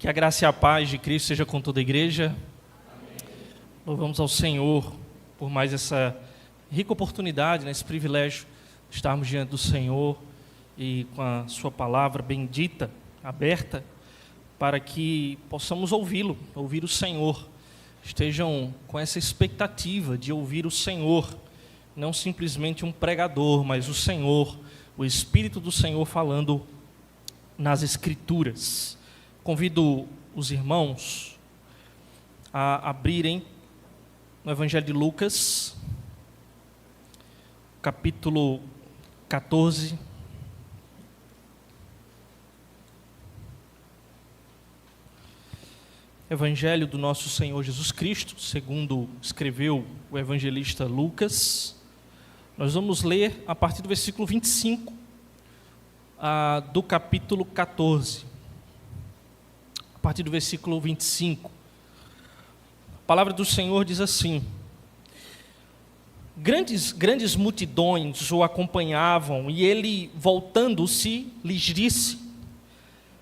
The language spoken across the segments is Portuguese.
Que a graça e a paz de Cristo seja com toda a igreja. Amém. Louvamos ao Senhor por mais essa rica oportunidade, esse privilégio de estarmos diante do Senhor e com a sua palavra bendita, aberta, para que possamos ouvi-lo, ouvir o Senhor. Estejam com essa expectativa de ouvir o Senhor, não simplesmente um pregador, mas o Senhor, o Espírito do Senhor falando nas Escrituras. Convido os irmãos a abrirem no Evangelho de Lucas, capítulo 14. Evangelho do nosso Senhor Jesus Cristo, segundo escreveu o evangelista Lucas. Nós vamos ler a partir do versículo 25 do capítulo 14. A partir do versículo 25. A palavra do Senhor diz assim: Grandes multidões o acompanhavam, e ele, voltando-se, lhes disse: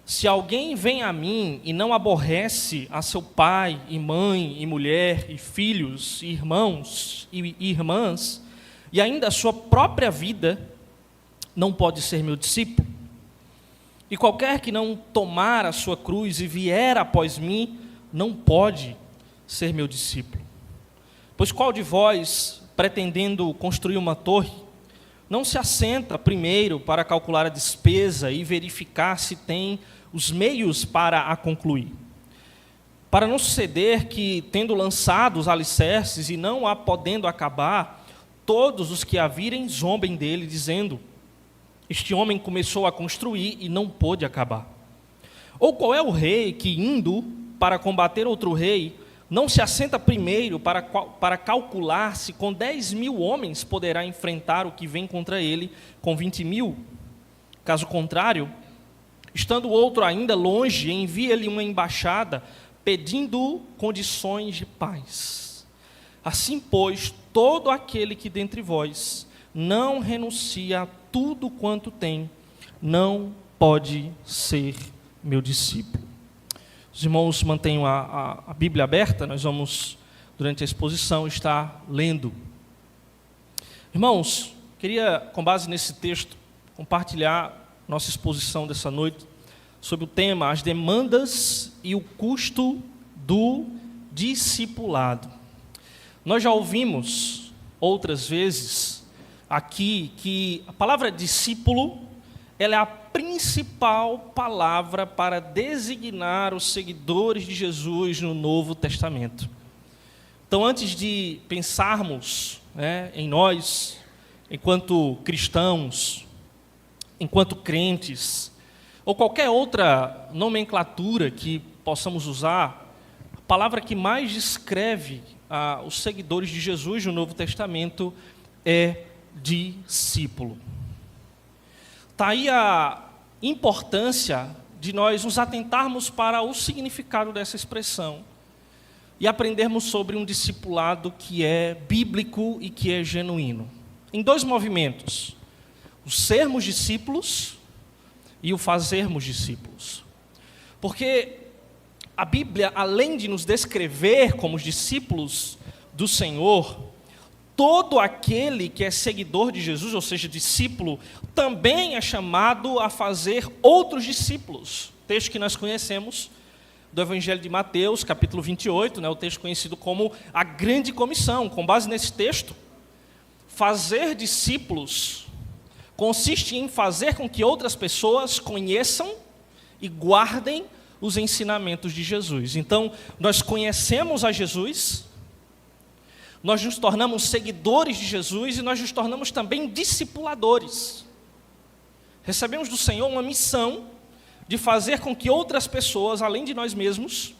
Se alguém vem a mim e não aborrece a seu pai e mãe e mulher e filhos e irmãos e irmãs, e ainda a sua própria vida, não pode ser meu discípulo. E qualquer que não tomar a sua cruz e vier após mim, não pode ser meu discípulo. Pois qual de vós, pretendendo construir uma torre, não se assenta primeiro para calcular a despesa e verificar se tem os meios para a concluir? Para não suceder que, tendo lançado os alicerces e não a podendo acabar, todos os que a virem zombem dele, dizendo: Este homem começou a construir e não pôde acabar. Ou qual é o rei que, indo para combater outro rei, não se assenta primeiro para calcular se com 10.000 homens poderá enfrentar o que vem contra ele com 20.000? Caso contrário, estando o outro ainda longe, envia-lhe uma embaixada pedindo condições de paz. Assim, pois, todo aquele que dentre vós não renuncia a tudo quanto tem, não pode ser meu discípulo. Os irmãos mantenham a Bíblia aberta, nós vamos, durante a exposição, estar lendo. Irmãos, queria, com base nesse texto, compartilhar nossa exposição dessa noite sobre o tema: as demandas e o custo do discipulado. Nós já ouvimos outras vezes aqui que a palavra discípulo, ela é a principal palavra para designar os seguidores de Jesus no Novo Testamento. Então, antes de pensarmos em nós, enquanto cristãos, enquanto crentes, ou qualquer outra nomenclatura que possamos usar, a palavra que mais descreve os seguidores de Jesus no Novo Testamento é discípulo. Está aí a importância de nós nos atentarmos para o significado dessa expressão e aprendermos sobre um discipulado que é bíblico e que é genuíno. Em dois movimentos: o sermos discípulos e o fazermos discípulos. Porque a Bíblia, além de nos descrever como os discípulos do Senhor, todo aquele que é seguidor de Jesus, ou seja, discípulo, também é chamado a fazer outros discípulos. Texto que nós conhecemos do Evangelho de Mateus, capítulo 28, o texto conhecido como a Grande Comissão. Com base nesse texto, fazer discípulos consiste em fazer com que outras pessoas conheçam e guardem os ensinamentos de Jesus. Então, nós conhecemos a Jesus, nós nos tornamos seguidores de Jesus e nós nos tornamos também discipuladores. Recebemos do Senhor uma missão de fazer com que outras pessoas, além de nós mesmos,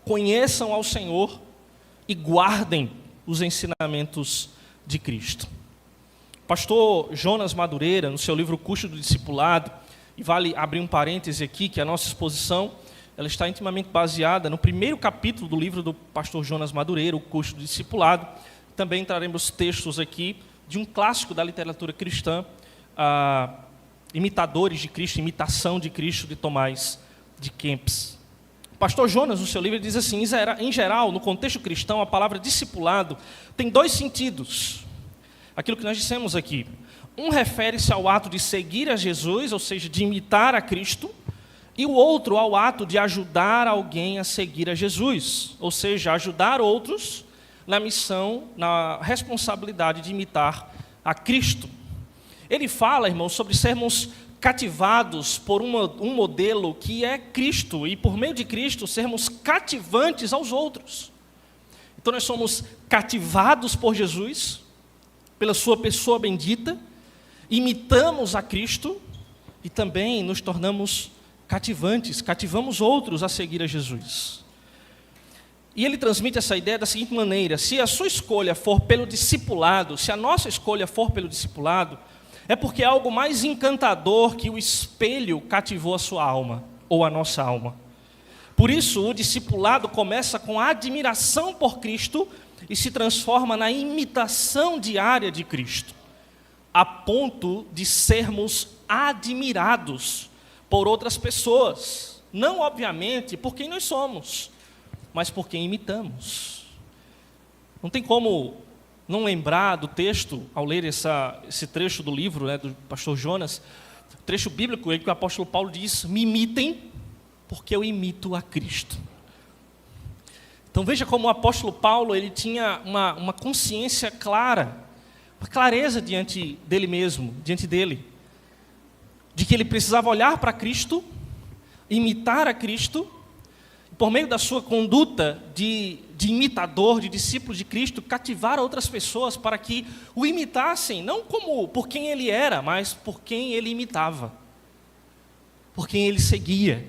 conheçam ao Senhor e guardem os ensinamentos de Cristo. O pastor Jonas Madureira, no seu livro O Custo do Discipulado, e vale abrir um parêntese aqui, que a nossa exposição ela está intimamente baseada no primeiro capítulo do livro do pastor Jonas Madureira, O Custo do Discipulado. Também traremos textos aqui de um clássico da literatura cristã, Imitadores de Cristo, Imitação de Cristo, de Tomás de Kempis. O pastor Jonas, no seu livro, diz assim: em geral, no contexto cristão, a palavra discipulado tem dois sentidos. Aquilo que nós dissemos aqui. Um refere-se ao ato de seguir a Jesus, ou seja, de imitar a Cristo, e o outro ao ato de ajudar alguém a seguir a Jesus, ou seja, ajudar outros na missão, na responsabilidade de imitar a Cristo. Ele fala, irmãos, sobre sermos cativados por um modelo que é Cristo, e por meio de Cristo sermos cativantes aos outros. Então nós somos cativados por Jesus, pela sua pessoa bendita, imitamos a Cristo e também nos tornamos cativantes, cativamos outros a seguir a Jesus. E ele transmite essa ideia da seguinte maneira: se a sua escolha for pelo discipulado, se a nossa escolha for pelo discipulado, é porque é algo mais encantador que o espelho cativou a sua alma, ou a nossa alma. Por isso, o discipulado começa com a admiração por Cristo e se transforma na imitação diária de Cristo, a ponto de sermos admirados por outras pessoas, não obviamente por quem nós somos, mas por quem imitamos. Não tem como não lembrar do texto, ao ler esse trecho do livro, né, do pastor Jonas, trecho bíblico em que o apóstolo Paulo diz: me imitem, porque eu imito a Cristo. Então veja como o apóstolo Paulo ele tinha uma consciência clara, uma clareza diante dele mesmo, diante dele, de que ele precisava olhar para Cristo, imitar a Cristo, por meio da sua conduta de imitador, de discípulo de Cristo, cativar outras pessoas para que o imitassem, não como por quem ele era, mas por quem ele imitava, por quem ele seguia,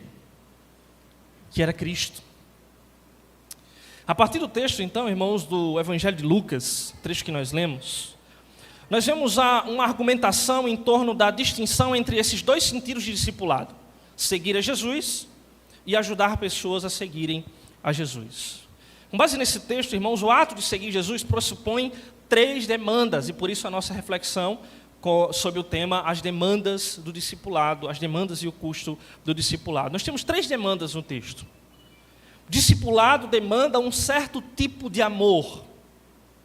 que era Cristo. A partir do texto, então, irmãos, do Evangelho de Lucas, trecho que nós lemos, nós vemos uma argumentação em torno da distinção entre esses dois sentidos de discipulado: seguir a Jesus e ajudar pessoas a seguirem a Jesus. Com base nesse texto, irmãos, o ato de seguir Jesus pressupõe 3 demandas, e por isso a nossa reflexão sobre o tema, as demandas do discipulado, as demandas e o custo do discipulado. Nós temos 3 demandas no texto. O discipulado demanda um certo tipo de amor,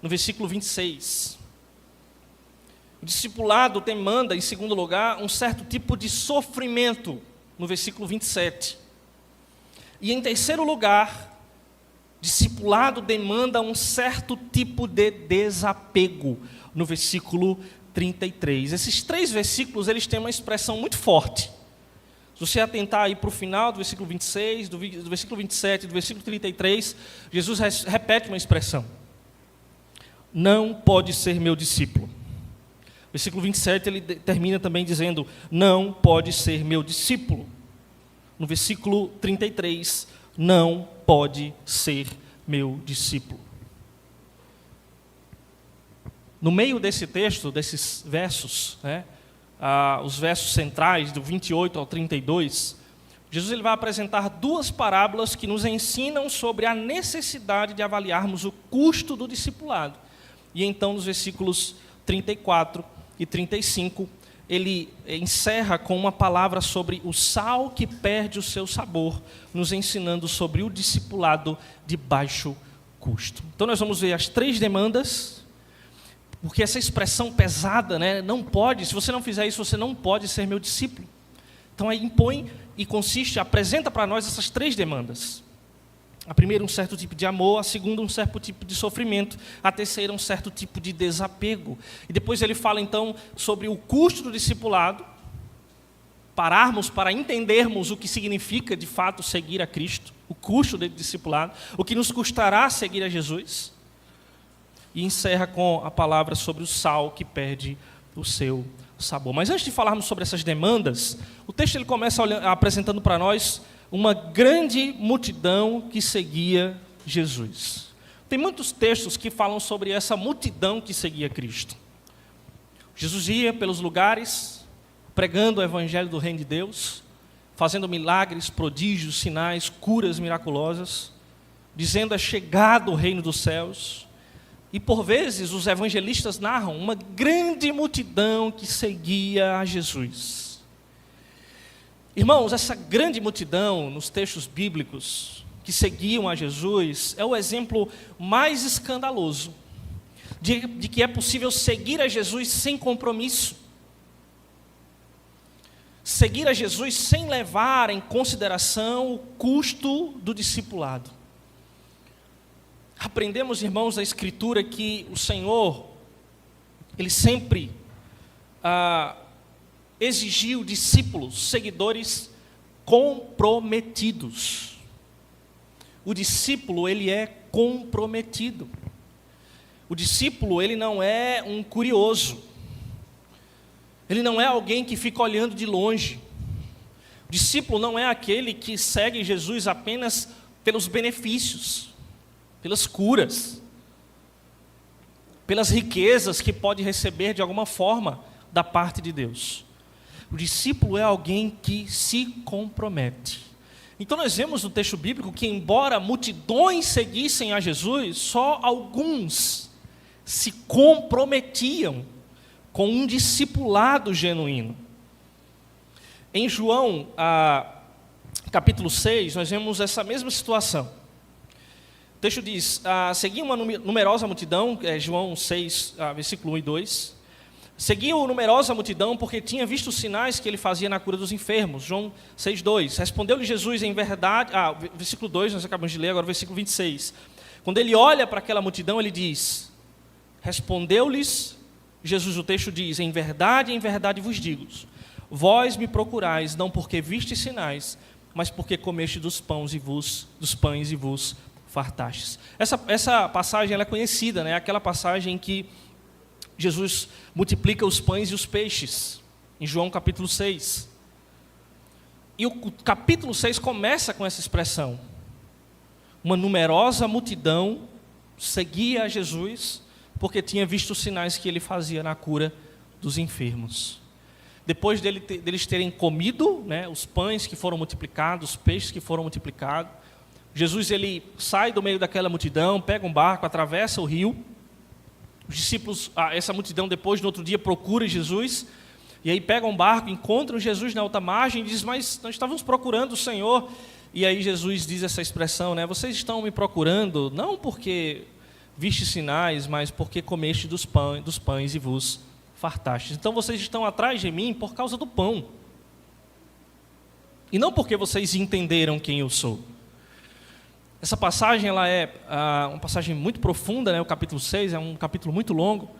no versículo 26. O discipulado demanda, em segundo lugar, um certo tipo de sofrimento, no versículo 27. E em terceiro lugar, discipulado demanda um certo tipo de desapego, no versículo 33. Esses 3 versículos, eles têm uma expressão muito forte. Se você atentar aí para o final do versículo 26, do versículo 27, do versículo 33, Jesus repete uma expressão: não pode ser meu discípulo. Versículo 27, ele termina também dizendo: não pode ser meu discípulo. No versículo 33, não pode ser meu discípulo. No meio desse texto, desses versos, os versos centrais, do 28 ao 32, Jesus ele vai apresentar 2 parábolas que nos ensinam sobre a necessidade de avaliarmos o custo do discipulado. E então, nos versículos 34 e 35, ele encerra com uma palavra sobre o sal que perde o seu sabor, nos ensinando sobre o discipulado de baixo custo. Então nós vamos ver as 3 demandas, porque essa expressão pesada, não pode, se você não fizer isso, você não pode ser meu discípulo. Então aí impõe e apresenta para nós essas 3 demandas. A primeira, um certo tipo de amor; a segunda, um certo tipo de sofrimento; a terceira, um certo tipo de desapego. E depois ele fala então sobre o custo do discipulado, pararmos para entendermos o que significa de fato seguir a Cristo, o custo do discipulado, o que nos custará seguir a Jesus, e encerra com a palavra sobre o sal que perde o seu sabor. Mas antes de falarmos sobre essas demandas, o texto ele começa apresentando para nós uma grande multidão que seguia Jesus. Tem muitos textos que falam sobre essa multidão que seguia Cristo. Jesus ia pelos lugares, pregando o evangelho do reino de Deus, fazendo milagres, prodígios, sinais, curas miraculosas, dizendo: é chegado o reino dos céus. E por vezes os evangelistas narram uma grande multidão que seguia a Jesus. Irmãos, essa grande multidão nos textos bíblicos que seguiam a Jesus é o exemplo mais escandaloso de que é possível seguir a Jesus sem compromisso. Seguir a Jesus sem levar em consideração o custo do discipulado. Aprendemos, irmãos, da Escritura que o Senhor, Ele sempre exigiu discípulos, seguidores comprometidos. O discípulo, ele é comprometido. O discípulo, ele não é um curioso. Ele não é alguém que fica olhando de longe. O discípulo não é aquele que segue Jesus apenas pelos benefícios, pelas curas, pelas riquezas que pode receber de alguma forma da parte de Deus. O discípulo é alguém que se compromete. Então nós vemos no texto bíblico que, embora multidões seguissem a Jesus, só alguns se comprometiam com um discipulado genuíno. Em João, capítulo 6, nós vemos essa mesma situação. O texto diz, seguia uma numerosa multidão, João 6, versículo 1 e 2. Seguia-o numerosa multidão porque tinha visto os sinais que ele fazia na cura dos enfermos. João 6,2. Respondeu-lhe Jesus em verdade... versículo 2, nós acabamos de ler, agora versículo 26. Quando ele olha para aquela multidão, ele diz... Respondeu-lhes Jesus, o texto diz, em verdade vos digo, vós me procurais, não porque vistes sinais, mas porque comeste dos pães e vos fartastes. Essa passagem ela é conhecida, né? Aquela passagem em que Jesus multiplica os pães e os peixes, em João capítulo 6. E o capítulo 6 começa com essa expressão. Uma numerosa multidão seguia a Jesus, porque tinha visto os sinais que ele fazia na cura dos enfermos. Depois deles terem comido, né, os pães que foram multiplicados, os peixes que foram multiplicados, Jesus ele sai do meio daquela multidão, pega um barco, atravessa o rio. Os discípulos, essa multidão depois, no outro dia, procura Jesus, e aí pegam um barco, encontram Jesus na alta margem e diz, mas nós estávamos procurando o Senhor. E aí Jesus diz essa expressão, né, vocês estão me procurando, não porque viste sinais, mas porque comeste dos pães e vos fartastes. Então vocês estão atrás de mim por causa do pão. E não porque vocês entenderam quem eu sou. Essa passagem ela é uma passagem muito profunda, né? O capítulo 6 é um capítulo muito longo.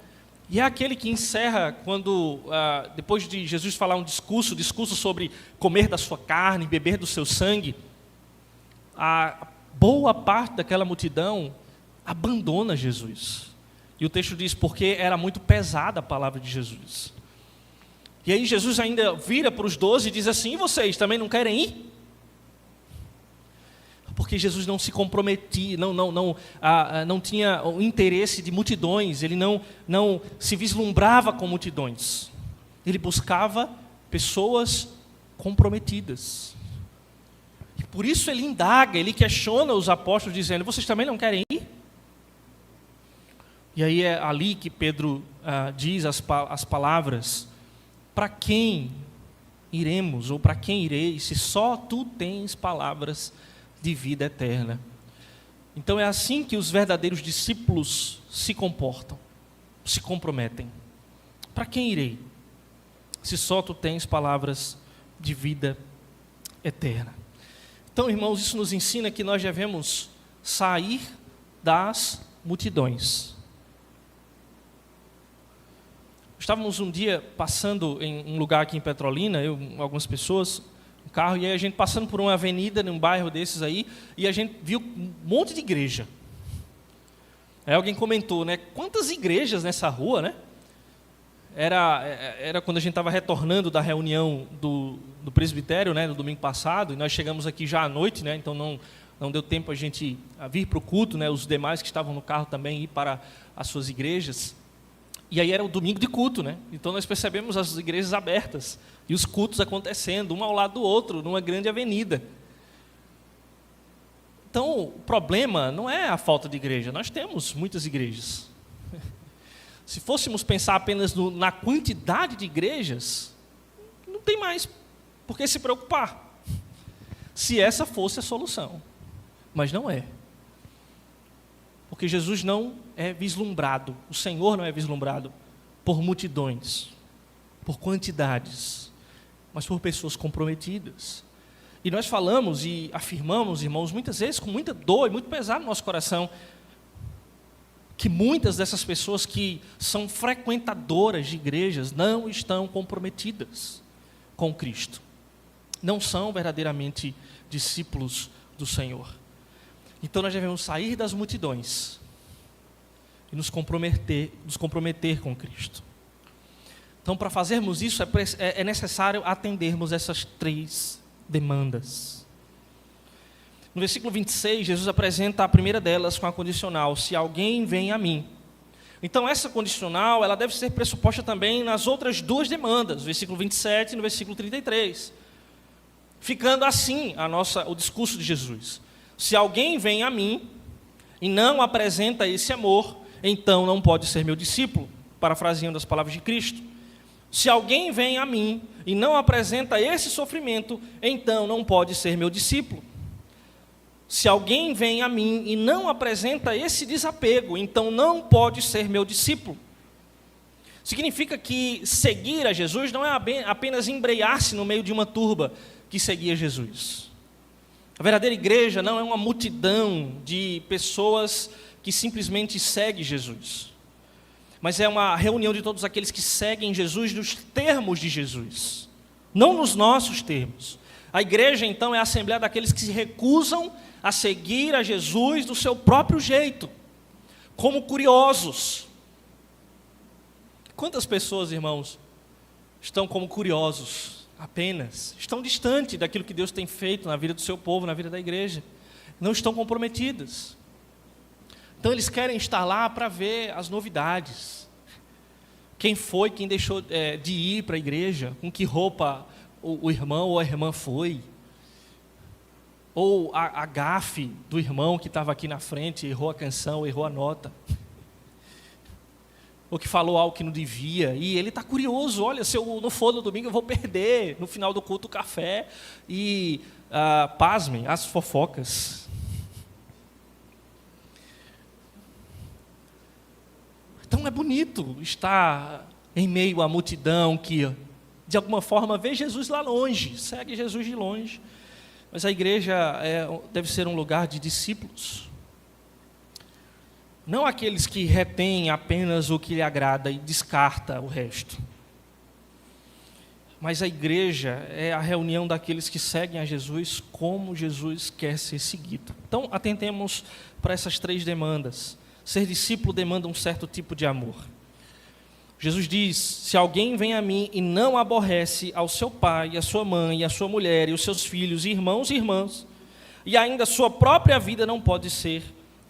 E é aquele que encerra quando, depois de Jesus falar um discurso sobre comer da sua carne, beber do seu sangue, a boa parte daquela multidão abandona Jesus. E o texto diz, porque era muito pesada a palavra de Jesus. E aí Jesus ainda vira para os 12 e diz assim, e vocês também não querem ir? Porque Jesus não se comprometia, não tinha o interesse de multidões, ele não se vislumbrava com multidões. Ele buscava pessoas comprometidas. E por isso ele indaga, ele questiona os apóstolos dizendo, vocês também não querem ir? E aí é ali que Pedro diz as palavras, para quem iremos, ou para quem irei, se só tu tens palavras de vida eterna. Então é assim que os verdadeiros discípulos se comportam, se comprometem. Para quem irei, se só tu tens palavras de vida eterna? Então, irmãos, isso nos ensina que nós devemos sair das multidões. Estávamos um dia passando em um lugar aqui em Petrolina, eu e algumas pessoas, um carro, e aí a gente passando por uma avenida, num bairro desses aí, e a gente viu um monte de igreja. Aí alguém comentou, né, quantas igrejas nessa rua, né? Era quando a gente estava retornando da reunião do presbitério, né, no domingo passado, e nós chegamos aqui já à noite, né, então não deu tempo a gente vir para o culto, né, os demais que estavam no carro também ir para as suas igrejas. E aí era o domingo de culto, né? Então nós percebemos as igrejas abertas e os cultos acontecendo, um ao lado do outro, numa grande avenida. Então o problema não é a falta de igreja, nós temos muitas igrejas. Se fôssemos pensar apenas na quantidade de igrejas, não tem mais Por que se preocupar? Se essa fosse a solução. Mas não é. Porque Jesus não é vislumbrado, o Senhor não é vislumbrado por multidões, por quantidades, mas por pessoas comprometidas. E nós falamos e afirmamos, irmãos, muitas vezes com muita dor e muito pesar no nosso coração, que muitas dessas pessoas que são frequentadoras de igrejas não estão comprometidas com Cristo. Não são verdadeiramente discípulos do Senhor. Então nós devemos sair das multidões e nos comprometer com Cristo. Então, para fazermos isso, é necessário atendermos essas 3 demandas. No versículo 26, Jesus apresenta a primeira delas com a condicional: se alguém vem a mim. Então, essa condicional, ela deve ser pressuposta também nas outras 2 demandas, no versículo 27 e no versículo 33. Ficando assim o discurso de Jesus: se alguém vem a mim e não apresenta esse amor, então não pode ser meu discípulo, parafraseando as palavras de Cristo. Se alguém vem a mim e não apresenta esse sofrimento, então não pode ser meu discípulo. Se alguém vem a mim e não apresenta esse desapego, então não pode ser meu discípulo. Significa que seguir a Jesus não é apenas embrear-se no meio de uma turba que seguia Jesus. A verdadeira igreja não é uma multidão de pessoas que simplesmente seguem Jesus, mas é uma reunião de todos aqueles que seguem Jesus nos termos de Jesus, não nos nossos termos. A igreja, então, é a assembleia daqueles que se recusam a seguir a Jesus do seu próprio jeito, como curiosos. Quantas pessoas, irmãos, estão como curiosos apenas? Estão distantes daquilo que Deus tem feito na vida do seu povo, na vida da igreja. Não estão comprometidas. Então eles querem estar lá para ver as novidades. Quem foi, quem deixou de ir para a igreja, com que roupa o irmão ou a irmã foi. Ou a gafe do irmão que estava aqui na frente, errou a canção, errou a nota. Ou que falou algo que não devia, e ele está curioso: olha, se eu não for no domingo eu vou perder, no final do culto, o café, e pasmem, as fofocas. Então é bonito estar em meio à multidão que, de alguma forma, vê Jesus lá longe, segue Jesus de longe, mas a igreja deve ser um lugar de discípulos. Não aqueles que retêm apenas o que lhe agrada e descarta o resto. Mas a igreja é a reunião daqueles que seguem a Jesus como Jesus quer ser seguido. Então, atentemos para essas 3 demandas. Ser discípulo demanda um certo tipo de amor. Jesus diz: se alguém vem a mim e não aborrece ao seu pai, a sua mãe, a sua mulher, e os seus filhos, irmãos e irmãs, e ainda a sua própria vida, não pode ser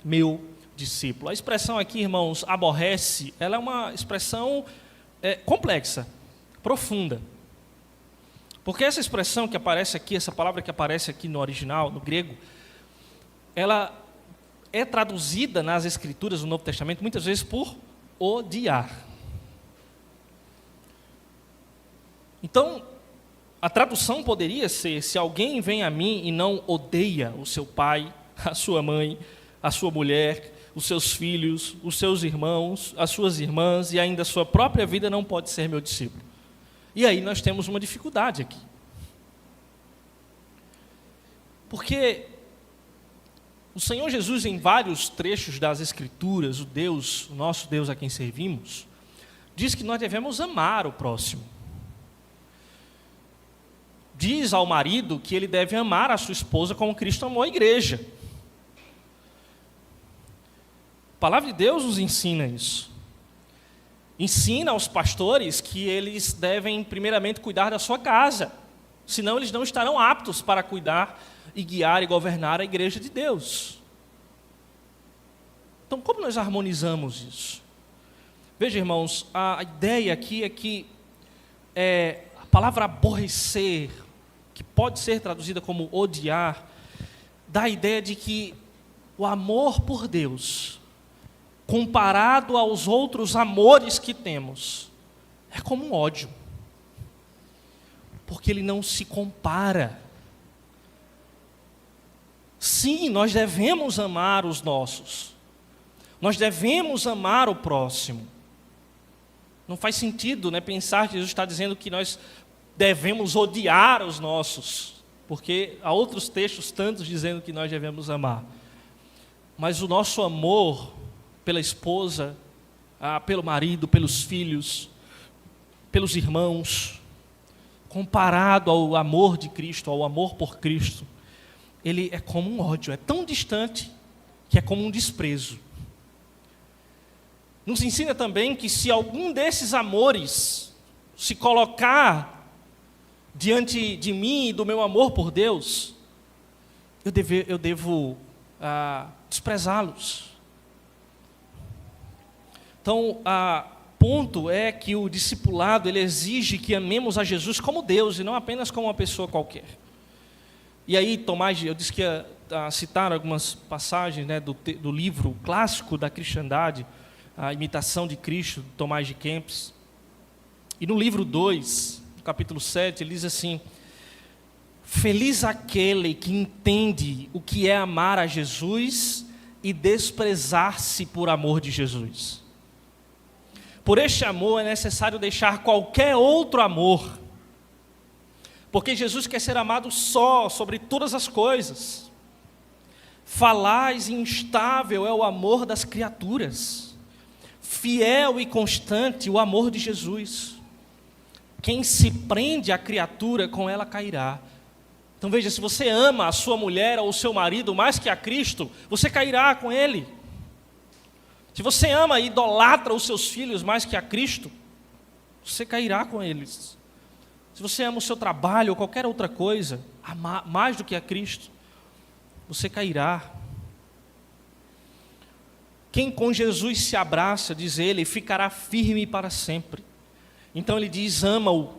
meu discípulo. A expressão aqui, irmãos, aborrece, ela é uma expressão complexa, profunda. Porque essa expressão que aparece aqui, essa palavra que aparece aqui no original, no grego, ela é traduzida nas Escrituras do Novo Testamento muitas vezes por odiar. Então, a tradução poderia ser: se alguém vem a mim e não odeia o seu pai, a sua mãe, a sua mulher, os seus filhos, os seus irmãos, as suas irmãs e ainda a sua própria vida, não pode ser meu discípulo. E aí nós temos uma dificuldade aqui. Porque o Senhor Jesus, em vários trechos das Escrituras, o nosso Deus a quem servimos, diz que nós devemos amar o próximo. Diz ao marido que ele deve amar a sua esposa como Cristo amou a igreja. A palavra de Deus nos ensina isso. Ensina aos pastores que eles devem primeiramente cuidar da sua casa, senão eles não estarão aptos para cuidar e guiar e governar a igreja de Deus. Então, como nós harmonizamos isso? Veja, irmãos, a ideia aqui é que a palavra aborrecer, que pode ser traduzida como odiar, dá a ideia de que o amor por Deus, comparado aos outros amores que temos, é como um ódio. Porque ele não se compara. Sim, nós devemos amar os nossos. Nós devemos amar o próximo. Não faz sentido, né, pensar que Jesus está dizendo que nós devemos odiar os nossos. Porque há outros textos tantos dizendo que nós devemos amar. Mas o nosso amor pela esposa, pelo marido, pelos filhos, pelos irmãos, comparado ao amor de Cristo, ao amor por Cristo, ele é como um ódio, é tão distante que é como um desprezo. Nos ensina também que se algum desses amores se colocar diante de mim e do meu amor por Deus, eu devo desprezá-los. Então, ponto é que o discipulado ele exige que amemos a Jesus como Deus e não apenas como uma pessoa qualquer. E aí, Tomás, eu disse que ia citar algumas passagens, né, do livro clássico da cristandade, A Imitação de Cristo, de Tomás de Kempis. E no livro 2, capítulo 7, ele diz assim: feliz aquele que entende o que é amar a Jesus e desprezar-se por amor de Jesus. Por este amor é necessário deixar qualquer outro amor, porque Jesus quer ser amado só, sobre todas as coisas. Falaz e instável é o amor das criaturas, fiel e constante o amor de Jesus. Quem se prende à criatura, com ela cairá. Então veja, se você ama a sua mulher ou o seu marido mais que a Cristo, você cairá com ele. Se você ama e idolatra os seus filhos mais que a Cristo, você cairá com eles. Se você ama o seu trabalho ou qualquer outra coisa, mais do que a Cristo, você cairá. Quem com Jesus se abraça, diz ele, ficará firme para sempre. Então ele diz, ama-o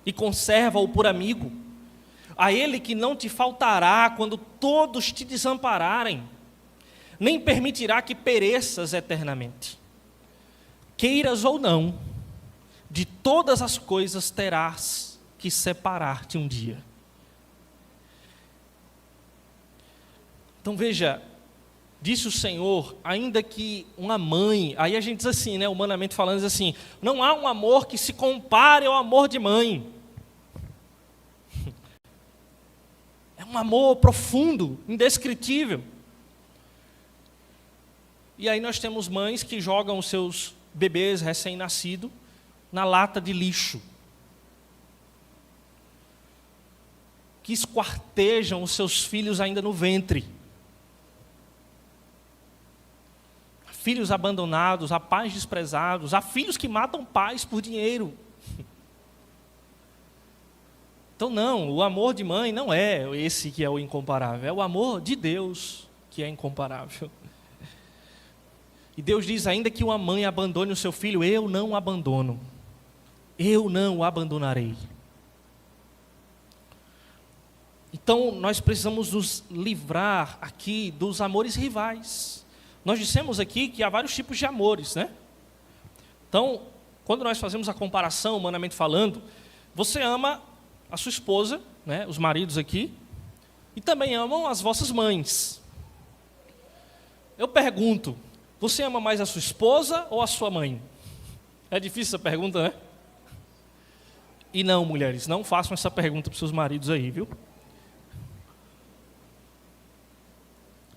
e conserva-o por amigo. A ele que não te faltará quando todos te desampararem, nem permitirá que pereças eternamente. Queiras ou não, de todas as coisas terás que separar-te um dia. Então veja, disse o Senhor, ainda que uma mãe, aí a gente diz assim, né, humanamente falando, diz assim, não há um amor que se compare ao amor de mãe. É um amor profundo, indescritível. E aí nós temos mães que jogam os seus bebês recém-nascidos na lata de lixo, que esquartejam os seus filhos ainda no ventre. Filhos abandonados, há pais desprezados, há filhos que matam pais por dinheiro. Então não, o amor de mãe não é esse que é o incomparável, é o amor de Deus que é incomparável. E Deus diz, ainda que uma mãe abandone o seu filho, eu não o abandono, eu não o abandonarei. Então nós precisamos nos livrar aqui dos amores rivais. Nós dissemos aqui que há vários tipos de amores, né? Então, quando nós fazemos a comparação, humanamente falando, você ama a sua esposa, né, os maridos aqui, e também amam as vossas mães. Eu pergunto, você ama mais a sua esposa ou a sua mãe? É difícil essa pergunta, né? E não, mulheres, não façam essa pergunta para os seus maridos aí, viu?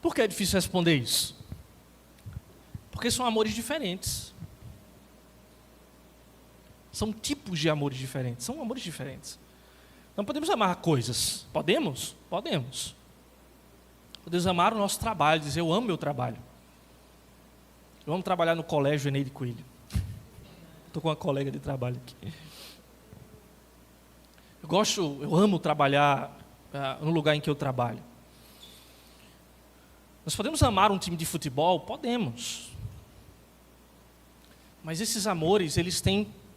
Por que é difícil responder isso? Porque são amores diferentes. São tipos de amores diferentes, são amores diferentes. Não podemos amar coisas. Podemos? Podemos. Podemos amar o nosso trabalho, dizer, eu amo meu trabalho. Eu amo trabalhar no colégio Eneide Coelho. Estou com uma colega de trabalho aqui. Eu amo trabalhar no lugar em que eu trabalho. Nós podemos amar um time de futebol? Podemos. Mas esses amores,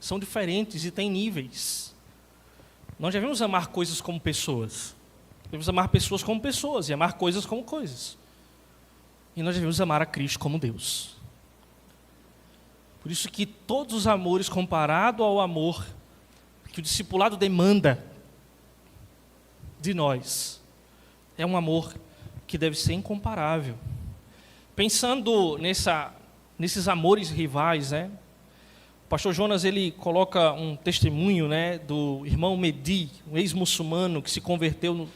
são diferentes e têm níveis. Nós devemos amar coisas como pessoas. Devemos amar pessoas como pessoas e amar coisas como coisas. E nós devemos amar a Cristo como Deus. Por isso que todos os amores, comparado ao amor que o discipulado demanda de nós é um amor que deve ser incomparável. Pensando nesses amores rivais, né? O pastor Jonas ele coloca um testemunho, né, do irmão Mehdi, um ex-muçulmano que se converteu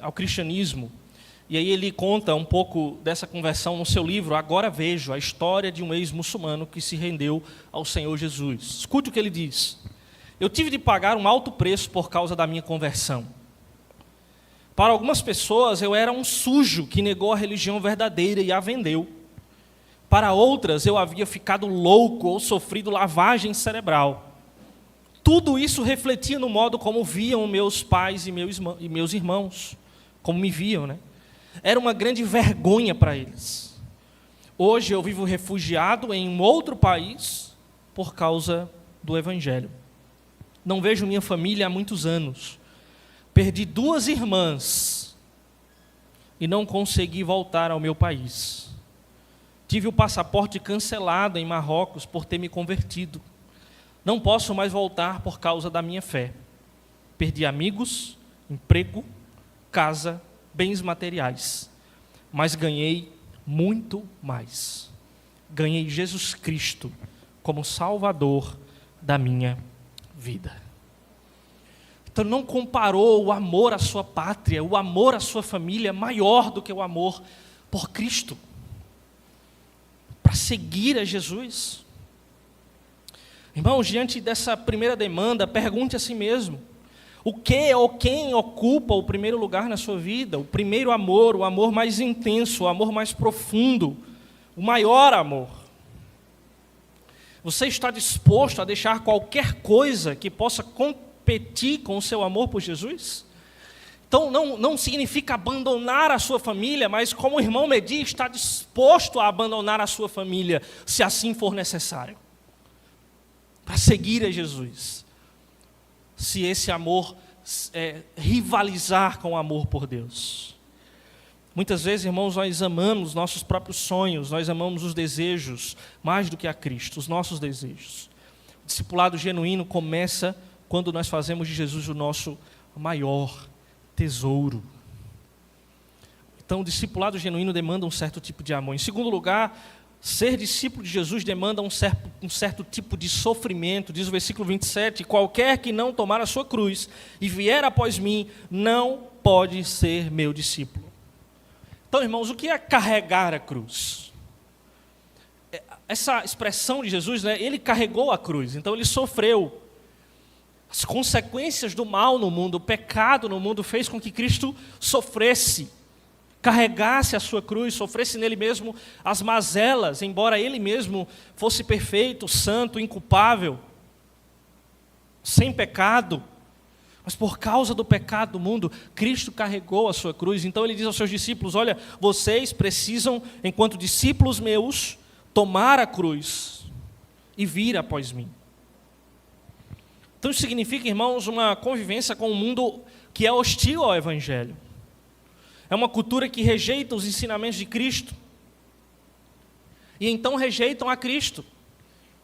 ao cristianismo. E aí ele conta um pouco dessa conversão no seu livro, Agora Vejo, a história de um ex-muçulmano que se rendeu ao Senhor Jesus. Escute o que ele diz. Eu tive de pagar um alto preço por causa da minha conversão. Para algumas pessoas, eu era um sujo que negou a religião verdadeira e a vendeu. Para outras, eu havia ficado louco ou sofrido lavagem cerebral. Tudo isso refletia no modo como viam meus pais e meus irmãos, como me viam, né? Era uma grande vergonha para eles. Hoje eu vivo refugiado em um outro país por causa do Evangelho. Não vejo minha família há muitos anos. Perdi 2 irmãs e não consegui voltar ao meu país. Tive o passaporte cancelado em Marrocos por ter me convertido. Não posso mais voltar por causa da minha fé. Perdi amigos, emprego, casa, bens materiais. Mas ganhei muito mais. Ganhei Jesus Cristo como Salvador da minha vida. Então não comparou o amor à sua pátria, o amor à sua família maior do que o amor por Cristo. Para seguir a Jesus. Irmãos, diante dessa primeira demanda, pergunte a si mesmo: o que ou quem ocupa o primeiro lugar na sua vida? O primeiro amor, o amor mais intenso, o amor mais profundo, o maior amor. Você está disposto a deixar qualquer coisa que possa competir com o seu amor por Jesus? Então não significa abandonar a sua família, mas como o irmão Mehdi está disposto a abandonar a sua família, se assim for necessário, para seguir a Jesus. Se esse amor rivalizar com o amor por Deus. Muitas vezes, irmãos, nós amamos nossos próprios sonhos, nós amamos os desejos mais do que a Cristo, os nossos desejos. O discipulado genuíno começa quando nós fazemos de Jesus o nosso maior tesouro. Então, o discipulado genuíno demanda um certo tipo de amor. Em segundo lugar, ser discípulo de Jesus demanda um certo tipo de sofrimento. Diz o versículo 27, qualquer que não tomar a sua cruz e vier após mim, não pode ser meu discípulo. Então, irmãos, o que é carregar a cruz? Essa expressão de Jesus, né, ele carregou a cruz, então ele sofreu. As consequências do mal no mundo, o pecado no mundo fez com que Cristo sofresse, carregasse a sua cruz, sofresse nele mesmo as mazelas, embora ele mesmo fosse perfeito, santo, inculpável, sem pecado. Mas por causa do pecado do mundo, Cristo carregou a sua cruz. Então ele diz aos seus discípulos, olha, vocês precisam, enquanto discípulos meus, tomar a cruz e vir após mim. Então isso significa, irmãos, uma convivência com um mundo que é hostil ao Evangelho. É uma cultura que rejeita os ensinamentos de Cristo. E então rejeitam a Cristo.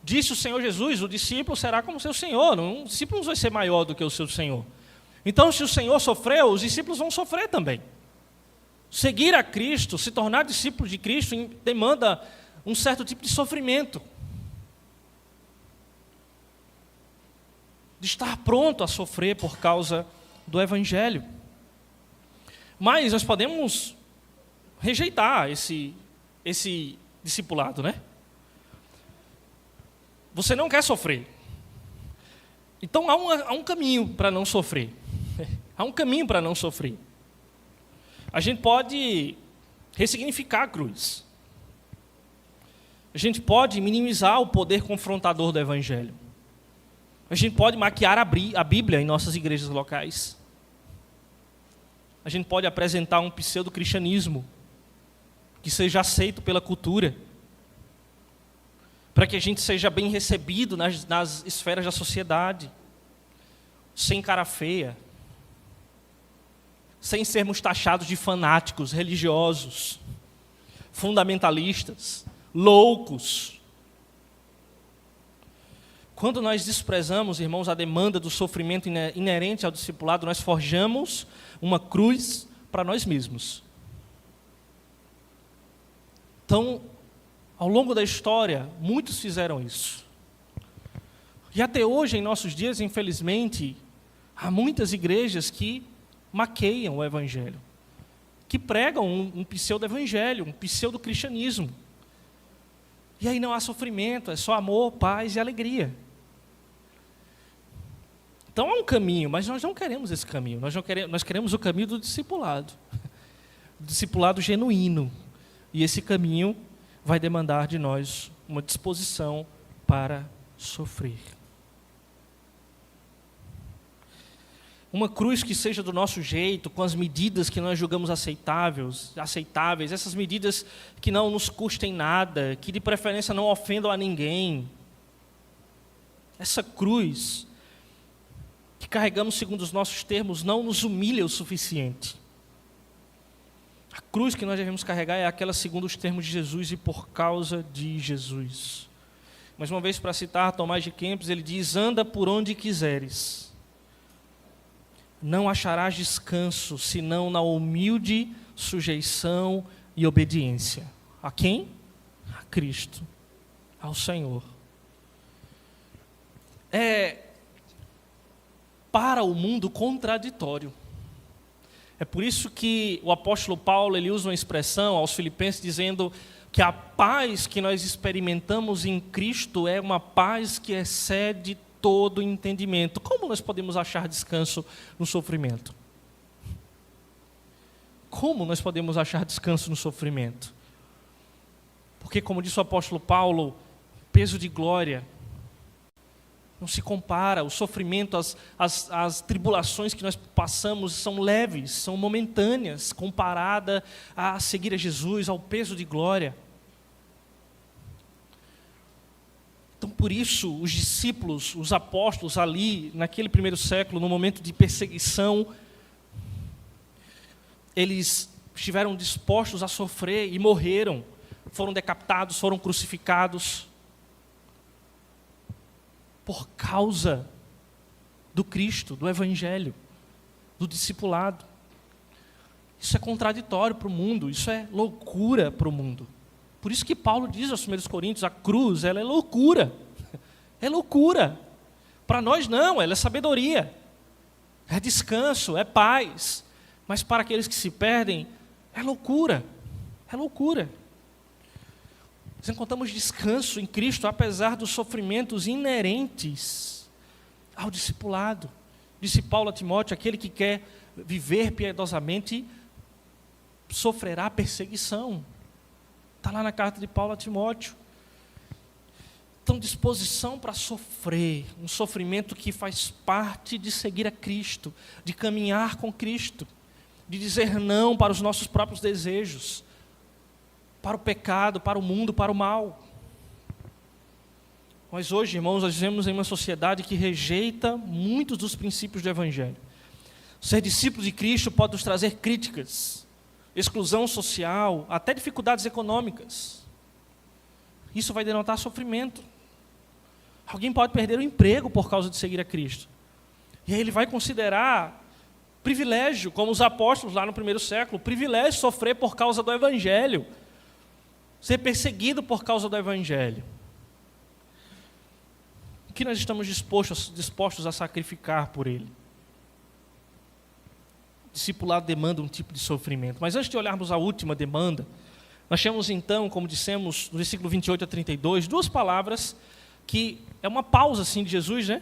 Disse o Senhor Jesus, o discípulo será como seu Senhor. O discípulo não vai ser maior do que o seu Senhor. Então, se o Senhor sofreu, os discípulos vão sofrer também. Seguir a Cristo, se tornar discípulo de Cristo, demanda um certo tipo de sofrimento. De estar pronto a sofrer por causa do Evangelho. Mas nós podemos rejeitar esse discipulado, né? Você não quer sofrer. Então há um caminho para não sofrer. Há um caminho para não sofrer. A gente pode ressignificar a cruz. A gente pode minimizar o poder confrontador do Evangelho. A gente pode maquiar a Bíblia em nossas igrejas locais. A gente pode apresentar um pseudo-cristianismo que seja aceito pela cultura, para que a gente seja bem recebido nas esferas da sociedade, sem cara feia, sem sermos taxados de fanáticos, religiosos, fundamentalistas, loucos. Quando nós desprezamos, irmãos, a demanda do sofrimento inerente ao discipulado, nós forjamos uma cruz para nós mesmos. Então, ao longo da história, muitos fizeram isso. E até hoje, em nossos dias, infelizmente, há muitas igrejas que maqueiam o evangelho, que pregam um pseudo-evangelho, um pseudo-cristianismo. E aí não há sofrimento, é só amor, paz e alegria. Então há um caminho, mas nós não queremos esse caminho. Nós queremos o caminho do discipulado. O discipulado genuíno. E esse caminho vai demandar de nós uma disposição para sofrer. Uma cruz que seja do nosso jeito, com as medidas que nós julgamos aceitáveis, essas medidas que não nos custem nada, que de preferência não ofendam a ninguém. Essa cruz que carregamos segundo os nossos termos não nos humilha o suficiente. A cruz que nós devemos carregar é aquela segundo os termos de Jesus e por causa de Jesus. Mais uma vez, para citar Tomás de Kempis, ele diz: anda por onde quiseres. Não acharás descanso, senão na humilde sujeição e obediência. A quem? A Cristo, ao Senhor. É para o mundo contraditório. É por isso que o apóstolo Paulo ele usa uma expressão aos Filipenses dizendo que a paz que nós experimentamos em Cristo é uma paz que excede todo entendimento. Como nós podemos achar descanso no sofrimento? Como nós podemos achar descanso no sofrimento? Porque, como disse o apóstolo Paulo, peso de glória não se compara. O sofrimento, as tribulações que nós passamos são leves, são momentâneas, comparada a seguir a Jesus, ao peso de glória. Então, por isso, os discípulos, os apóstolos ali, naquele primeiro século, no momento de perseguição, eles estiveram dispostos a sofrer e morreram. Foram decapitados, foram crucificados por causa do Cristo, do Evangelho, do discipulado. Isso é contraditório para o mundo, isso é loucura para o mundo. Por isso que Paulo diz aos 1 Coríntios, a cruz, ela é loucura. É loucura. Para nós não, ela é sabedoria. É descanso, é paz. Mas para aqueles que se perdem, é loucura. É loucura. Nós encontramos descanso em Cristo, apesar dos sofrimentos inerentes ao discipulado. Disse Paulo a Timóteo, aquele que quer viver piedosamente, sofrerá perseguição. Está lá na carta de Paulo a Timóteo. Então, disposição para sofrer, um sofrimento que faz parte de seguir a Cristo, de caminhar com Cristo, de dizer não para os nossos próprios desejos, para o pecado, para o mundo, para o mal. Mas hoje, irmãos, nós vivemos em uma sociedade que rejeita muitos dos princípios do Evangelho. Ser discípulo de Cristo pode nos trazer críticas, exclusão social, até dificuldades econômicas. Isso vai denotar sofrimento. Alguém pode perder o emprego por causa de seguir a Cristo. E aí ele vai considerar privilégio, como os apóstolos lá no primeiro século, privilégio sofrer por causa do Evangelho, ser perseguido por causa do Evangelho. O que nós estamos dispostos a sacrificar por ele? Discipulado demanda um tipo de sofrimento. Mas antes de olharmos a última demanda, nós temos então, como dissemos, no versículo 28 a 32, duas palavras que é uma pausa assim de Jesus, né?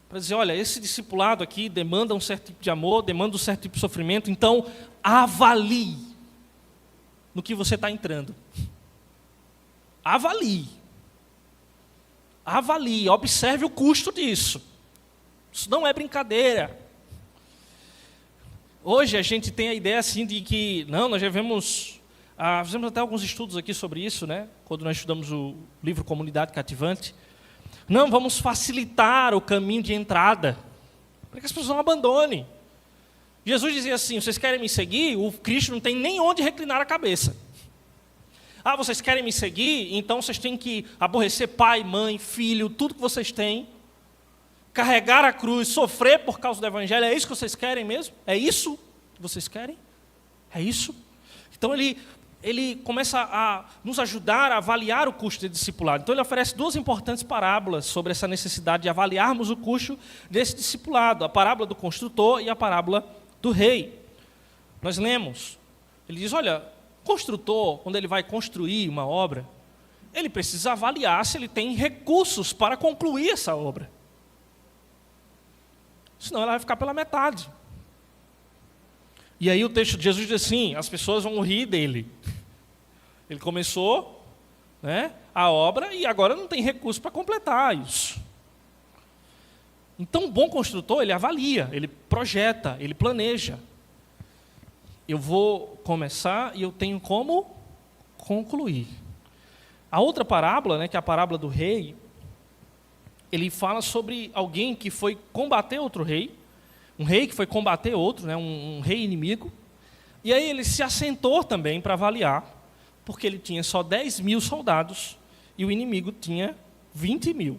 Para dizer, olha, esse discipulado aqui demanda um certo tipo de amor, demanda um certo tipo de sofrimento, então avalie no que você está entrando. Avalie. Avalie, observe o custo disso. Isso não é brincadeira. Hoje a gente tem a ideia assim de que, não, nós devemos... fizemos até alguns estudos aqui sobre isso, né? Quando nós estudamos o livro Comunidade Cativante. Não, vamos facilitar o caminho de entrada, para que as pessoas não abandonem. Jesus dizia assim, vocês querem me seguir? O Cristo não tem nem onde reclinar a cabeça. Ah, vocês querem me seguir? Então vocês têm que aborrecer pai, mãe, filho, tudo que vocês têm. Carregar a cruz, sofrer por causa do Evangelho. É isso que vocês querem mesmo? É isso que vocês querem? É isso? Então ele começa a nos ajudar a avaliar o custo de discipulado. Então ele oferece duas importantes parábolas sobre essa necessidade de avaliarmos o custo desse discipulado. A parábola do construtor e a parábola do rei. Nós lemos. Ele diz, olha, o construtor, quando ele vai construir uma obra, ele precisa avaliar se ele tem recursos para concluir essa obra. Senão ela vai ficar pela metade. E aí o texto de Jesus diz assim, as pessoas vão rir dele. Ele começou, né, a obra e agora não tem recurso para completar isso. Então um bom construtor, ele avalia, ele projeta, ele planeja. Eu vou começar e eu tenho como concluir. A outra parábola, né, que é a parábola do rei, ele fala sobre alguém que foi combater outro rei, um rei que foi combater outro, né, um rei inimigo, e aí ele se assentou também para avaliar, porque ele tinha só 10.000 soldados e o inimigo tinha 20.000.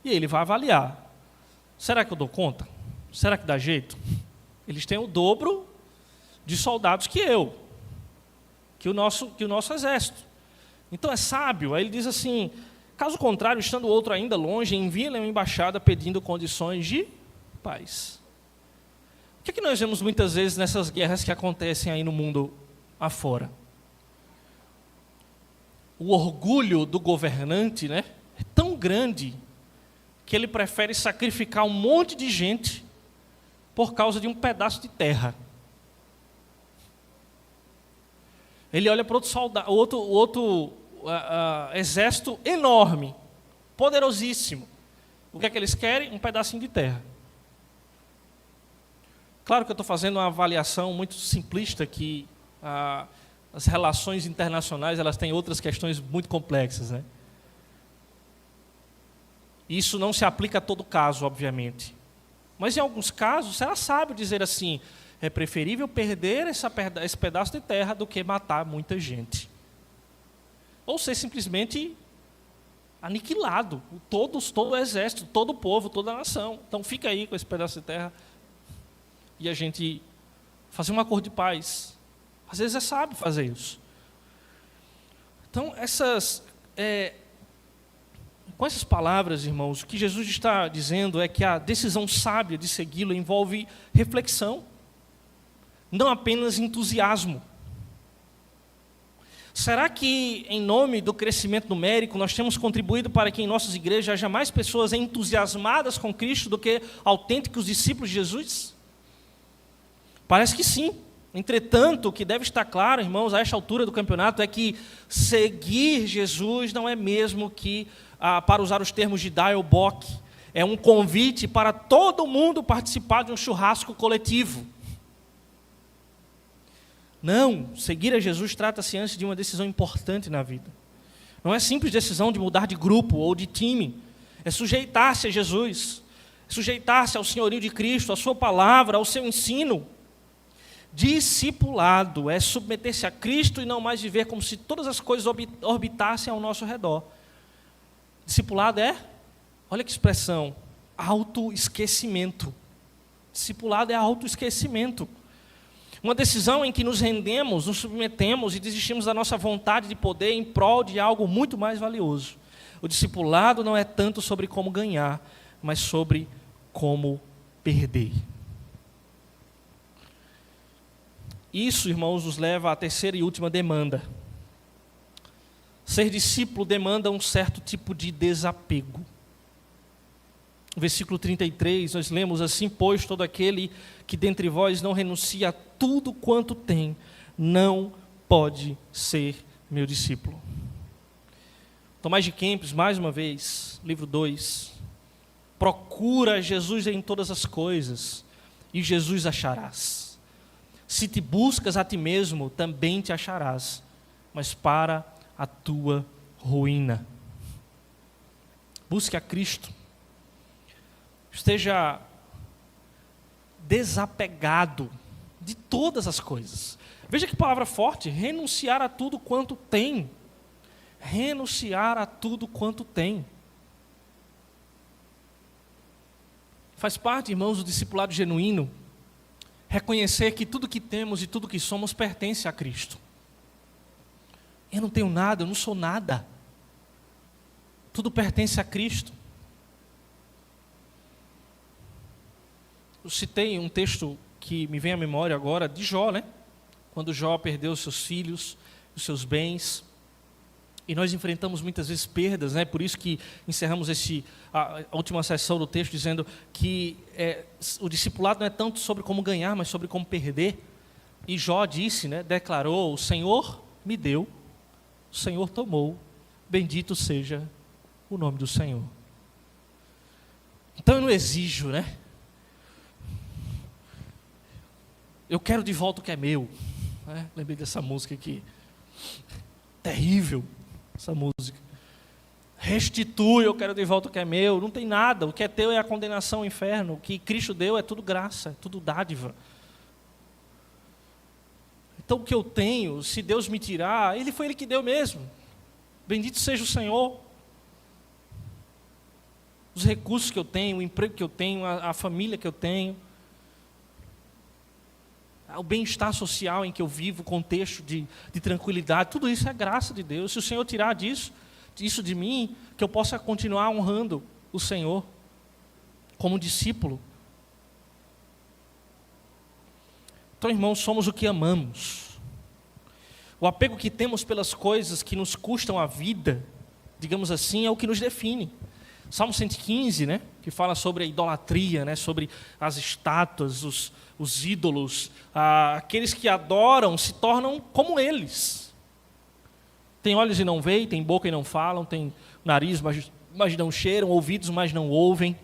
E ele vai avaliar. Será que eu dou conta? Será que dá jeito? Eles têm o dobro de soldados que eu, que o nosso exército. Então é sábio. Aí ele diz assim, caso contrário, estando o outro ainda longe, envia-lhe uma embaixada pedindo condições de paz. O que é que nós vemos muitas vezes nessas guerras que acontecem aí no mundo afora? O orgulho do governante, né, é tão grande que ele prefere sacrificar um monte de gente por causa de um pedaço de terra. Ele olha para outro soldado, outro exército enorme, poderosíssimo. O que é que eles querem? Um pedacinho de terra. Claro que eu estou fazendo uma avaliação muito simplista que as relações internacionais elas têm outras questões muito complexas, né? Isso não se aplica a todo caso, obviamente. Mas em alguns casos, será sábio dizer assim, é preferível perder esse pedaço de terra do que matar muita gente. Ou ser simplesmente aniquilado, todo o exército, todo o povo, toda a nação. Então fica aí com esse pedaço de terra e a gente fazer um acordo de paz. Às vezes é sábio fazer isso. Então, com essas palavras, irmãos, o que Jesus está dizendo é que a decisão sábia de segui-lo envolve reflexão, não apenas entusiasmo. Será que, em nome do crescimento numérico, nós temos contribuído para que em nossas igrejas haja mais pessoas entusiasmadas com Cristo do que autênticos discípulos de Jesus? Parece que sim. Entretanto, o que deve estar claro, irmãos, a esta altura do campeonato, é que seguir Jesus não é mesmo que, para usar os termos de Dale Bock, é um convite para todo mundo participar de um churrasco coletivo. Não, seguir a Jesus trata-se antes de uma decisão importante na vida. Não é simples decisão de mudar de grupo ou de time. É sujeitar-se a Jesus, sujeitar-se ao senhorio de Cristo, à sua palavra, ao seu ensino. Discipulado é submeter-se a Cristo e não mais viver como se todas as coisas orbitassem ao nosso redor. Discipulado é, olha que expressão, autoesquecimento. Discipulado é autoesquecimento. Uma decisão em que nos rendemos, nos submetemos e desistimos da nossa vontade de poder em prol de algo muito mais valioso. O discipulado não é tanto sobre como ganhar, mas sobre como perder. Isso, irmãos, nos leva à terceira e última demanda. Ser discípulo demanda um certo tipo de desapego. No versículo 33, nós lemos assim, pois todo aquele que dentre vós não renuncia a tudo quanto tem, não pode ser meu discípulo. Tomás de Kempis, mais uma vez, livro 2, procura Jesus em todas as coisas, e Jesus acharás. Se te buscas a ti mesmo, também te acharás, mas para a tua ruína. Busque a Cristo. Esteja desapegado de todas as coisas. Veja que palavra forte, renunciar a tudo quanto tem. Renunciar a tudo quanto tem. Faz parte, irmãos, do discipulado genuíno, reconhecer que tudo que temos e tudo que somos pertence a Cristo. Eu não tenho nada, eu não sou nada. Tudo pertence a Cristo. Eu citei um texto que me vem à memória agora, de Jó, né? Quando Jó perdeu os seus filhos, os seus bens. E nós enfrentamos muitas vezes perdas, né? Por isso que encerramos a última sessão do texto dizendo que o discipulado não é tanto sobre como ganhar, mas sobre como perder. E Jó disse, né? Declarou, o Senhor me deu, o Senhor tomou, bendito seja o nome do Senhor. Então eu não exijo, né? Eu quero de volta o que é meu. Né? Lembrei dessa música aqui. Terrível, essa música. Restitui, eu quero de volta o que é meu. Não tem nada, o que é teu é a condenação ao inferno. O que Cristo deu é tudo graça, é tudo dádiva. Então o que eu tenho, se Deus me tirar, foi Ele que deu mesmo. Bendito seja o Senhor. Os recursos que eu tenho, o emprego que eu tenho, a família que eu tenho, o bem-estar social em que eu vivo, o contexto de tranquilidade, tudo isso é graça de Deus. Se o Senhor tirar isso de mim, que eu possa continuar honrando o Senhor como discípulo. Então, irmãos, somos o que amamos. O apego que temos pelas coisas que nos custam a vida, digamos assim, é o que nos define. Salmo 115, né, que fala sobre a idolatria, né, sobre as estátuas, os ídolos, aqueles que adoram se tornam como eles. Tem olhos e não veem, tem boca e não falam, tem nariz, mas não cheiram, ouvidos, mas não ouvem.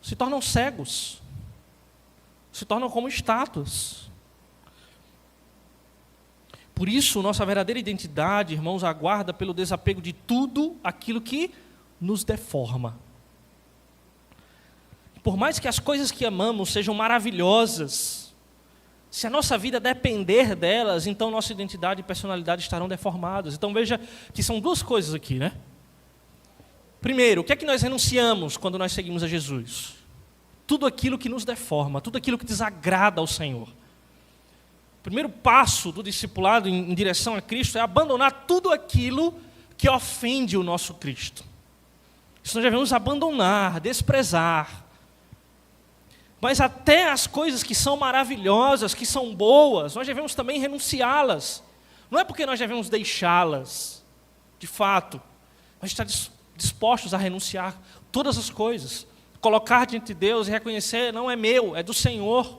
Se tornam cegos, se tornam como estátuas. Por isso, nossa verdadeira identidade, irmãos, aguarda pelo desapego de tudo aquilo que nos deforma. Por mais que as coisas que amamos sejam maravilhosas, se a nossa vida depender delas, então nossa identidade e personalidade estarão deformadas. Então veja que são duas coisas aqui, né? Primeiro, o que é que nós renunciamos quando nós seguimos a Jesus? Tudo aquilo que nos deforma, tudo aquilo que desagrada ao Senhor. O primeiro passo do discipulado em direção a Cristo é abandonar tudo aquilo que ofende o nosso Cristo. Isso nós devemos abandonar, desprezar. Mas até as coisas que são maravilhosas, que são boas, nós devemos também renunciá-las. Não é porque nós devemos deixá-las, de fato, mas estar dispostos a renunciar todas as coisas. Colocar diante de Deus e reconhecer, não é meu, é do Senhor.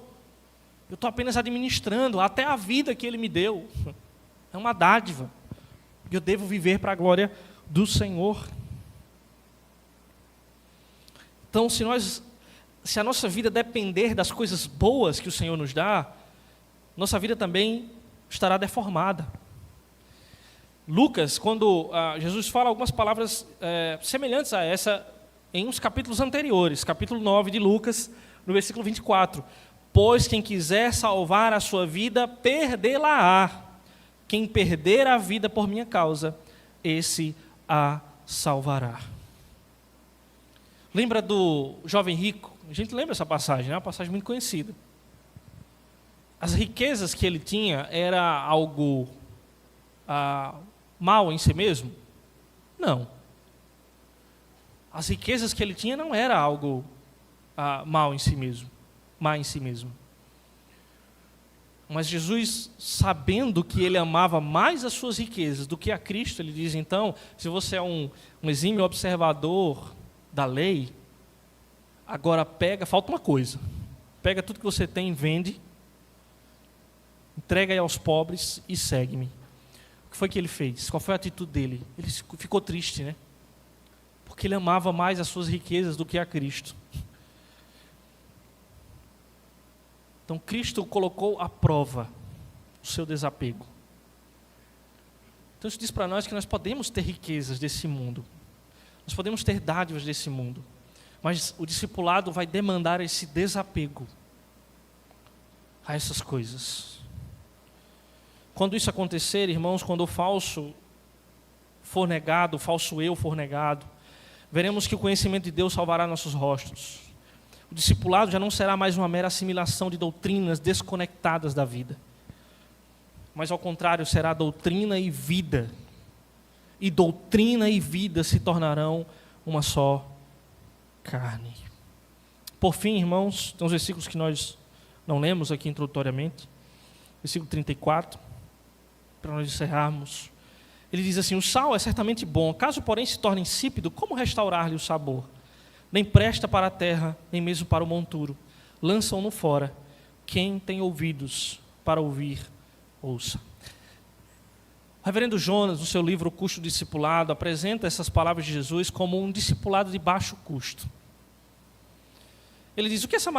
Eu estou apenas administrando, até a vida que Ele me deu. É uma dádiva. E eu devo viver para a glória do Senhor. Então, se a nossa vida depender das coisas boas que o Senhor nos dá, nossa vida também estará deformada. Lucas, quando Jesus fala algumas palavras semelhantes a essa, em uns capítulos anteriores, capítulo 9 de Lucas, no versículo 24. Pois quem quiser salvar a sua vida, perdê-la-á. Quem perder a vida por minha causa, esse a salvará. Lembra do jovem rico? A gente lembra essa passagem, né? É uma passagem muito conhecida. As riquezas que ele tinha era algo mal em si mesmo? Não. As riquezas que ele tinha não era algo mal em si mesmo, má em si mesmo. Mas Jesus, sabendo que ele amava mais as suas riquezas do que a Cristo, ele diz, então, se você é um exímio observador da lei, agora falta uma coisa, pega tudo que você tem, vende, entrega aí aos pobres e segue-me. O que foi que ele fez? Qual foi a atitude dele? Ele ficou triste, né? Porque ele amava mais as suas riquezas do que a Cristo. Então Cristo colocou à prova o seu desapego. Então isso diz para nós que nós podemos ter riquezas desse mundo, nós podemos ter dádivas desse mundo, mas o discipulado vai demandar esse desapego. a essas coisas. Quando isso acontecer, irmãos, quando o falso for negado, o falso eu for negado, veremos que o conhecimento de Deus salvará nossos rostos. O discipulado já não será mais uma mera assimilação de doutrinas desconectadas da vida, mas ao contrário, será doutrina e vida. E doutrina e vida se tornarão uma só carne. Por fim, irmãos, tem uns versículos que nós não lemos aqui introdutoriamente. Versículo 34, para nós encerrarmos. Ele diz assim: o sal é certamente bom, caso porém se torne insípido, como restaurar-lhe o sabor? Nem presta para a terra, nem mesmo para o monturo. Lançam-no fora. Quem tem ouvidos para ouvir, ouça. O reverendo Jonas, no seu livro O Custo do Discipulado, apresenta essas palavras de Jesus como um discipulado de baixo custo. Ele diz: o que essa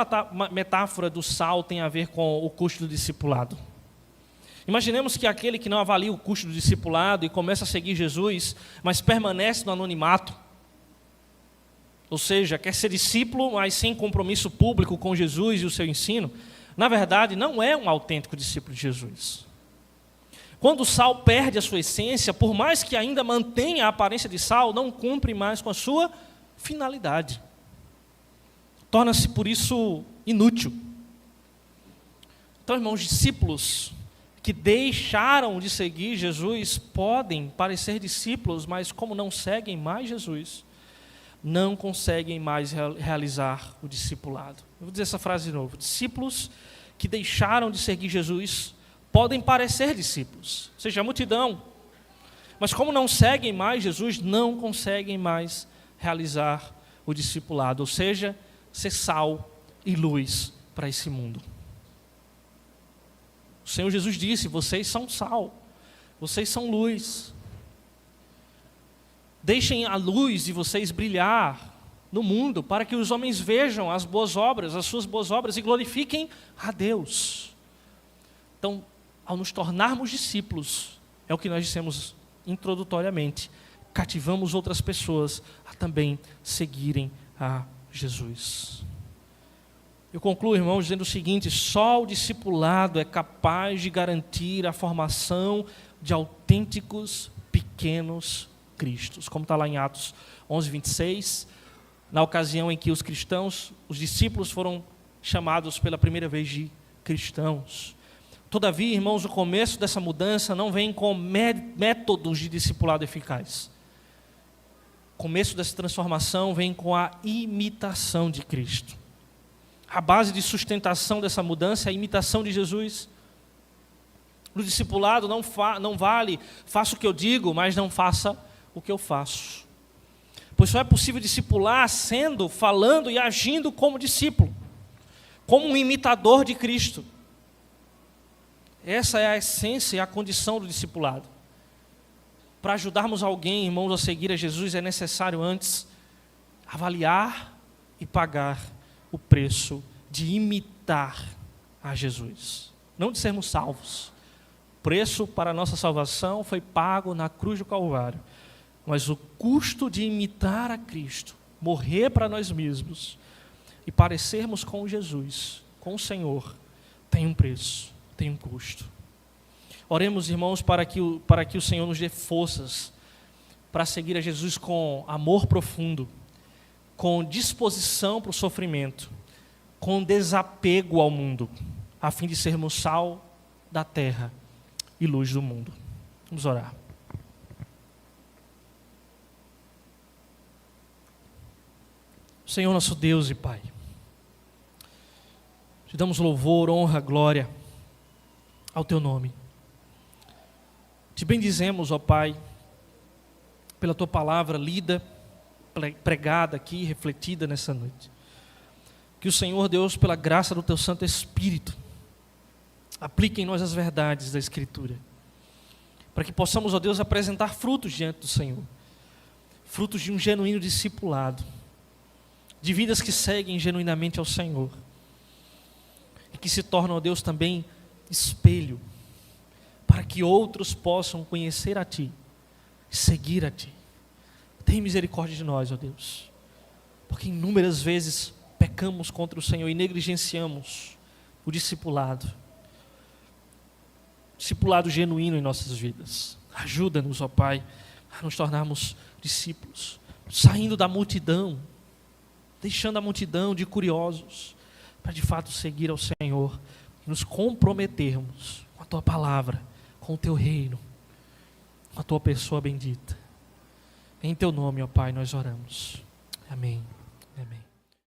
metáfora do sal tem a ver com o custo do discipulado? Imaginemos que aquele que não avalia o custo do discipulado e começa a seguir Jesus, mas permanece no anonimato, ou seja, quer ser discípulo, mas sem compromisso público com Jesus e o seu ensino, na verdade não é um autêntico discípulo de Jesus. Quando o sal perde a sua essência, por mais que ainda mantenha a aparência de sal, não cumpre mais com a sua finalidade. Torna-se, por isso, inútil. Então, irmãos, discípulos que deixaram de seguir Jesus podem parecer discípulos, mas como não seguem mais Jesus, não conseguem mais realizar o discipulado. Eu vou dizer essa frase de novo. Discípulos que deixaram de seguir Jesus podem parecer discípulos, ou seja, a multidão, mas como não seguem mais Jesus, não conseguem mais realizar o discipulado, ou seja, ser sal e luz para esse mundo. O Senhor Jesus disse: vocês são sal, vocês são luz. Deixem a luz de vocês brilhar no mundo, para que os homens vejam as boas obras, as suas boas obras, e glorifiquem a Deus. Então, ao nos tornarmos discípulos, é o que nós dissemos introdutoriamente, cativamos outras pessoas a também seguirem a Jesus. Eu concluo, irmãos, dizendo o seguinte: só o discipulado é capaz de garantir a formação de autênticos pequenos cristos, como está lá em Atos 11, 26, na ocasião em que os cristãos, os discípulos foram chamados pela primeira vez de cristãos. Todavia, irmãos, o começo dessa mudança não vem com métodos de discipulado eficaz. O começo dessa transformação vem com a imitação de Cristo. A base de sustentação dessa mudança é a imitação de Jesus. No discipulado não vale, faça o que eu digo, mas não faça o que eu faço. Pois só é possível discipular falando e agindo como discípulo, como um imitador de Cristo. Essa é a essência e a condição do discipulado. Para ajudarmos alguém, irmãos, a seguir a Jesus, é necessário antes avaliar e pagar o preço de imitar a Jesus, não de sermos salvos. O preço para a nossa salvação foi pago na cruz do Calvário, mas o custo de imitar a Cristo, morrer para nós mesmos e parecermos com Jesus, com o Senhor, tem um preço, tem um custo. Oremos, irmãos, para que o Senhor nos dê forças para seguir a Jesus com amor profundo, com disposição para o sofrimento, com desapego ao mundo, a fim de sermos sal da terra e luz do mundo. Vamos orar. Senhor nosso Deus e Pai, te damos louvor, honra, glória ao Teu nome. Te bendizemos, ó Pai, pela Tua palavra lida, pregada aqui, refletida nessa noite. Que o Senhor Deus, pela graça do Teu Santo Espírito, aplique em nós as verdades da Escritura, para que possamos, ó Deus, apresentar frutos diante do Senhor, frutos de um genuíno discipulado, de vidas que seguem genuinamente ao Senhor, e que se tornam, ó Deus, também espelho, para que outros possam conhecer a Ti, seguir a Ti. Tem misericórdia de nós, ó Deus, porque inúmeras vezes pecamos contra o Senhor e negligenciamos o discipulado. discipulado genuíno em nossas vidas. Ajuda-nos, ó Pai, a nos tornarmos discípulos, saindo da multidão, deixando a multidão de curiosos, para de fato seguir ao Senhor e nos comprometermos com a Tua palavra, com o Teu reino, com a Tua pessoa bendita. Em Teu nome, ó Pai, nós oramos. Amém. Amém.